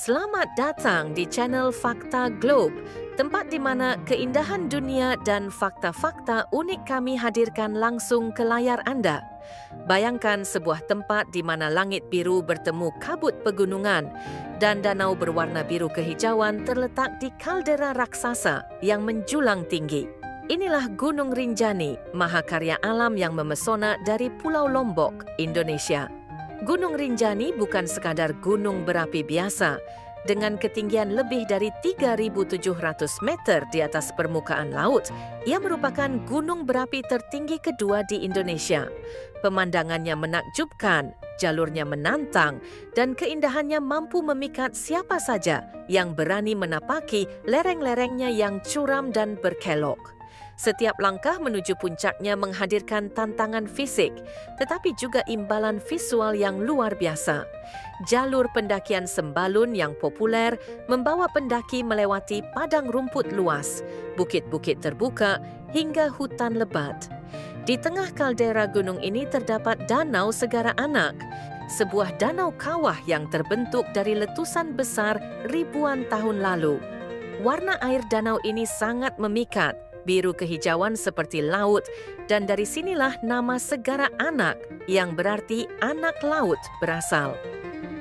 Selamat datang di channel Fakta Globe, tempat di mana keindahan dunia dan fakta-fakta unik kami hadirkan langsung ke layar Anda. Bayangkan sebuah tempat di mana langit biru bertemu kabut pegunungan dan danau berwarna biru kehijauan terletak di kaldera raksasa yang menjulang tinggi. Inilah Gunung Rinjani, mahakarya alam yang memesona dari Pulau Lombok, Indonesia. Gunung Rinjani bukan sekadar gunung berapi biasa. Dengan ketinggian lebih dari 3.700 meter di atas permukaan laut, ia merupakan gunung berapi tertinggi kedua di Indonesia. Pemandangannya menakjubkan, jalurnya menantang, dan keindahannya mampu memikat siapa saja yang berani menapaki lereng-lerengnya yang curam dan berkelok. Setiap langkah menuju puncaknya menghadirkan tantangan fisik, tetapi juga imbalan visual yang luar biasa. Jalur pendakian sembalun yang populer membawa pendaki melewati padang rumput luas, bukit-bukit terbuka, hingga hutan lebat. Di tengah kaldera gunung ini terdapat Danau Segara Anak, sebuah danau kawah yang terbentuk dari letusan besar ribuan tahun lalu. Warna air danau ini sangat memikat, biru kehijauan seperti laut, dan dari sinilah nama Segara Anak yang berarti anak laut berasal.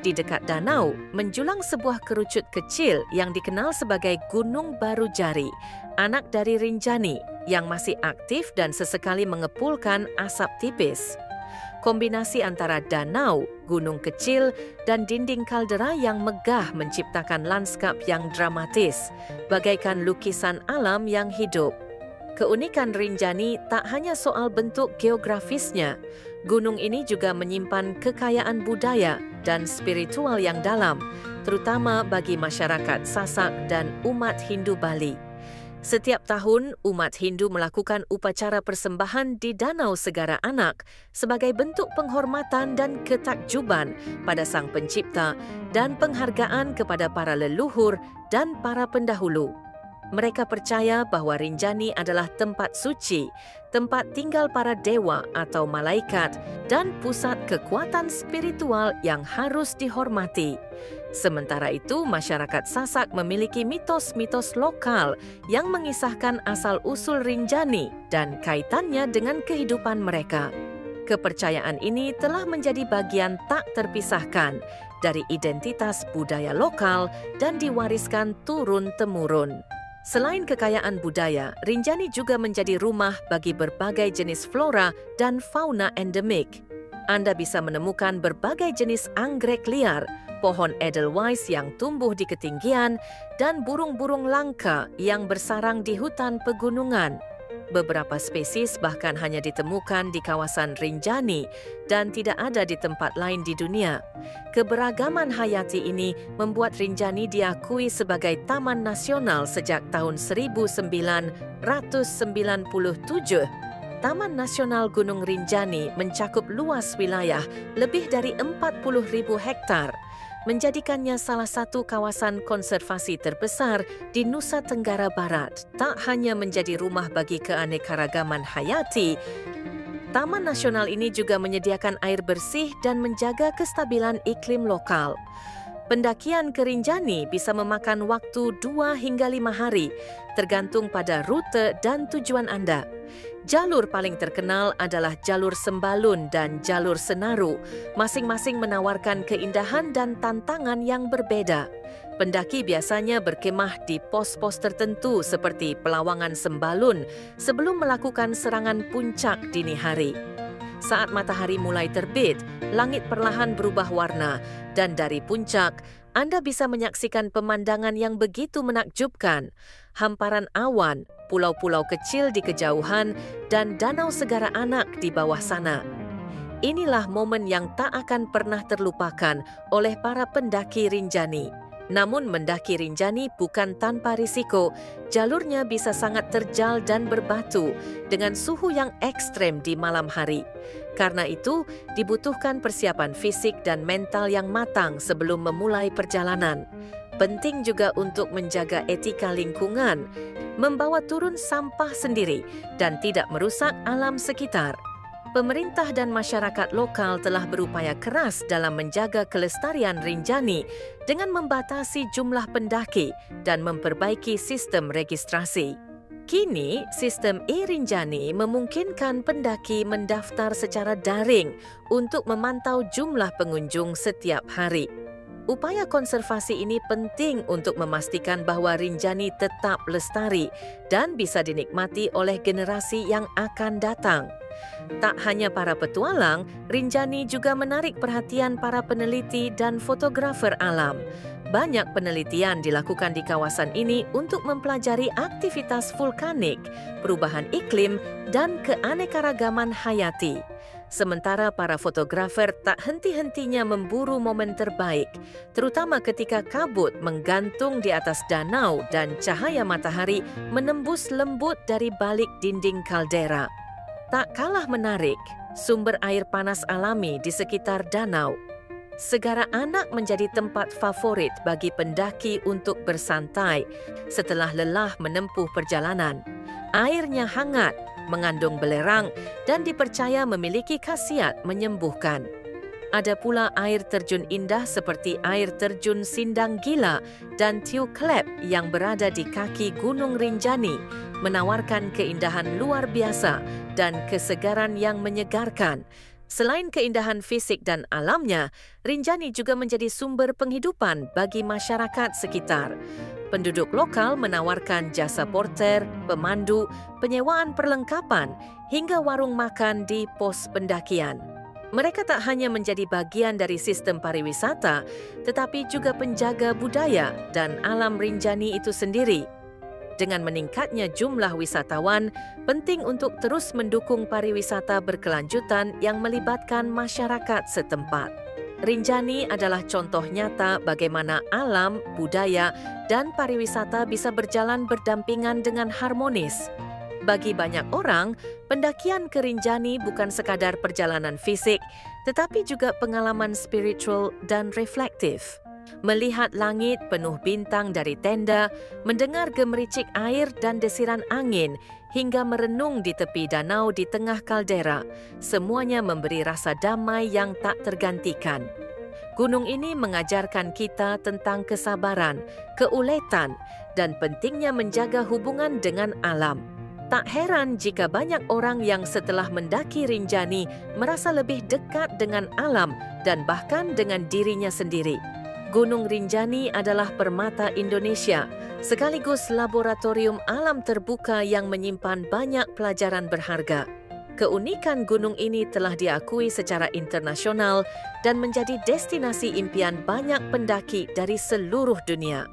Di dekat danau, menjulang sebuah kerucut kecil yang dikenal sebagai Gunung Baru Jari, anak dari Rinjani, yang masih aktif dan sesekali mengepulkan asap tipis. Kombinasi antara danau, gunung kecil, dan dinding kaldera yang megah menciptakan lanskap yang dramatis, bagaikan lukisan alam yang hidup. Keunikan Rinjani tak hanya soal bentuk geografisnya. Gunung ini juga menyimpan kekayaan budaya dan spiritual yang dalam, terutama bagi masyarakat Sasak dan umat Hindu Bali. Setiap tahun, umat Hindu melakukan upacara persembahan di Danau Segara Anak sebagai bentuk penghormatan dan ketakjuban pada Sang Pencipta dan penghargaan kepada para leluhur dan para pendahulu. Mereka percaya bahwa Rinjani adalah tempat suci, tempat tinggal para dewa atau malaikat, dan pusat kekuatan spiritual yang harus dihormati. Sementara itu, masyarakat Sasak memiliki mitos-mitos lokal yang mengisahkan asal-usul Rinjani dan kaitannya dengan kehidupan mereka. Kepercayaan ini telah menjadi bagian tak terpisahkan dari identitas budaya lokal dan diwariskan turun-temurun. Selain kekayaan budaya, Rinjani juga menjadi rumah bagi berbagai jenis flora dan fauna endemik. Anda bisa menemukan berbagai jenis anggrek liar, pohon edelweiss yang tumbuh di ketinggian, dan burung-burung langka yang bersarang di hutan pegunungan. Beberapa spesies bahkan hanya ditemukan di kawasan Rinjani dan tidak ada di tempat lain di dunia. Keberagaman hayati ini membuat Rinjani diakui sebagai taman nasional sejak tahun 1997. Taman Nasional Gunung Rinjani mencakup luas wilayah lebih dari 40.000 hektar, menjadikannya salah satu kawasan konservasi terbesar di Nusa Tenggara Barat. Tak hanya menjadi rumah bagi keanekaragaman hayati, Taman Nasional ini juga menyediakan air bersih dan menjaga kestabilan iklim lokal. Pendakian ke Rinjani bisa memakan waktu 2 hingga 5 hari, tergantung pada rute dan tujuan Anda. Jalur paling terkenal adalah jalur Sembalun dan jalur Senaru, masing-masing menawarkan keindahan dan tantangan yang berbeda. Pendaki biasanya berkemah di pos-pos tertentu seperti Pelawangan Sembalun sebelum melakukan serangan puncak dini hari. Saat matahari mulai terbit, langit perlahan berubah warna, dan dari puncak, Anda bisa menyaksikan pemandangan yang begitu menakjubkan. Hamparan awan, pulau-pulau kecil di kejauhan, dan Danau Segara Anak di bawah sana. Inilah momen yang tak akan pernah terlupakan oleh para pendaki Rinjani. Namun mendaki Rinjani bukan tanpa risiko. Jalurnya bisa sangat terjal dan berbatu dengan suhu yang ekstrem di malam hari. Karena itu, dibutuhkan persiapan fisik dan mental yang matang sebelum memulai perjalanan. Penting juga untuk menjaga etika lingkungan, membawa turun sampah sendiri, dan tidak merusak alam sekitar. pemerintah dan masyarakat lokal telah berupaya keras dalam menjaga kelestarian Rinjani dengan membatasi jumlah pendaki dan memperbaiki sistem registrasi. Kini, sistem e-Rinjani memungkinkan pendaki mendaftar secara daring untuk memantau jumlah pengunjung setiap hari. Upaya konservasi ini penting untuk memastikan bahawa Rinjani tetap lestari dan bisa dinikmati oleh generasi yang akan datang. Tak hanya para petualang, Rinjani juga menarik perhatian para peneliti dan fotografer alam. Banyak penelitian dilakukan di kawasan ini untuk mempelajari aktivitas vulkanik, perubahan iklim, dan keanekaragaman hayati. Sementara para fotografer tak henti-hentinya memburu momen terbaik, terutama ketika kabut menggantung di atas danau dan cahaya matahari menembus lembut dari balik dinding kaldera. Tak kalah menarik, sumber air panas alami di sekitar danau. Segara Anak menjadi tempat favorit bagi pendaki untuk bersantai setelah lelah menempuh perjalanan. Airnya hangat, mengandung belerang dan dipercaya memiliki khasiat menyembuhkan. Ada pula air terjun indah seperti air terjun Sindang Gila dan Tiu Klep yang berada di kaki Gunung Rinjani, menawarkan keindahan luar biasa dan kesegaran yang menyegarkan. Selain keindahan fisik dan alamnya, Rinjani juga menjadi sumber penghidupan bagi masyarakat sekitar. Penduduk lokal menawarkan jasa porter, pemandu, penyewaan perlengkapan, hingga warung makan di pos pendakian. Mereka tak hanya menjadi bagian dari sistem pariwisata, tetapi juga penjaga budaya dan alam Rinjani itu sendiri. Dengan meningkatnya jumlah wisatawan, penting untuk terus mendukung pariwisata berkelanjutan yang melibatkan masyarakat setempat. Rinjani adalah contoh nyata bagaimana alam, budaya, dan pariwisata bisa berjalan berdampingan dengan harmonis. Bagi banyak orang, pendakian ke Rinjani bukan sekadar perjalanan fisik, tetapi juga pengalaman spiritual dan reflektif. Melihat langit penuh bintang dari tenda, mendengar gemericik air dan desiran angin, hingga merenung di tepi danau di tengah kaldera, semuanya memberi rasa damai yang tak tergantikan. Gunung ini mengajarkan kita tentang kesabaran, keuletan, dan pentingnya menjaga hubungan dengan alam. Tak heran jika banyak orang yang setelah mendaki Rinjani merasa lebih dekat dengan alam dan bahkan dengan dirinya sendiri. Gunung Rinjani adalah permata Indonesia, sekaligus laboratorium alam terbuka yang menyimpan banyak pelajaran berharga. Keunikan gunung ini telah diakui secara internasional dan menjadi destinasi impian banyak pendaki dari seluruh dunia.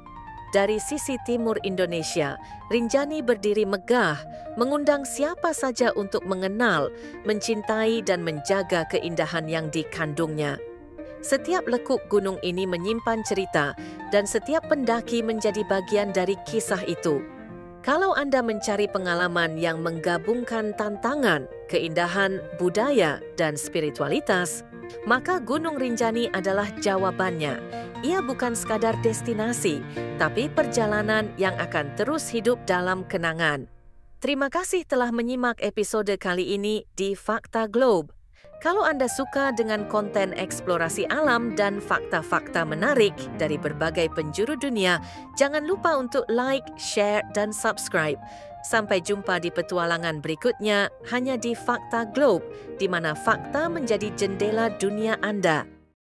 Dari sisi timur Indonesia, Rinjani berdiri megah, mengundang siapa saja untuk mengenal, mencintai dan menjaga keindahan yang dikandungnya. Setiap lekuk gunung ini menyimpan cerita dan setiap pendaki menjadi bagian dari kisah itu. Kalau Anda mencari pengalaman yang menggabungkan tantangan, keindahan, budaya, dan spiritualitas, maka Gunung Rinjani adalah jawabannya. Ia bukan sekadar destinasi, tapi perjalanan yang akan terus hidup dalam kenangan. Terima kasih telah menyimak episode kali ini di Fakta Globe. Kalau Anda suka dengan konten eksplorasi alam dan fakta-fakta menarik dari berbagai penjuru dunia, jangan lupa untuk like, share, dan subscribe. Sampai jumpa di petualangan berikutnya hanya di Fakta Globe, di mana fakta menjadi jendela dunia Anda.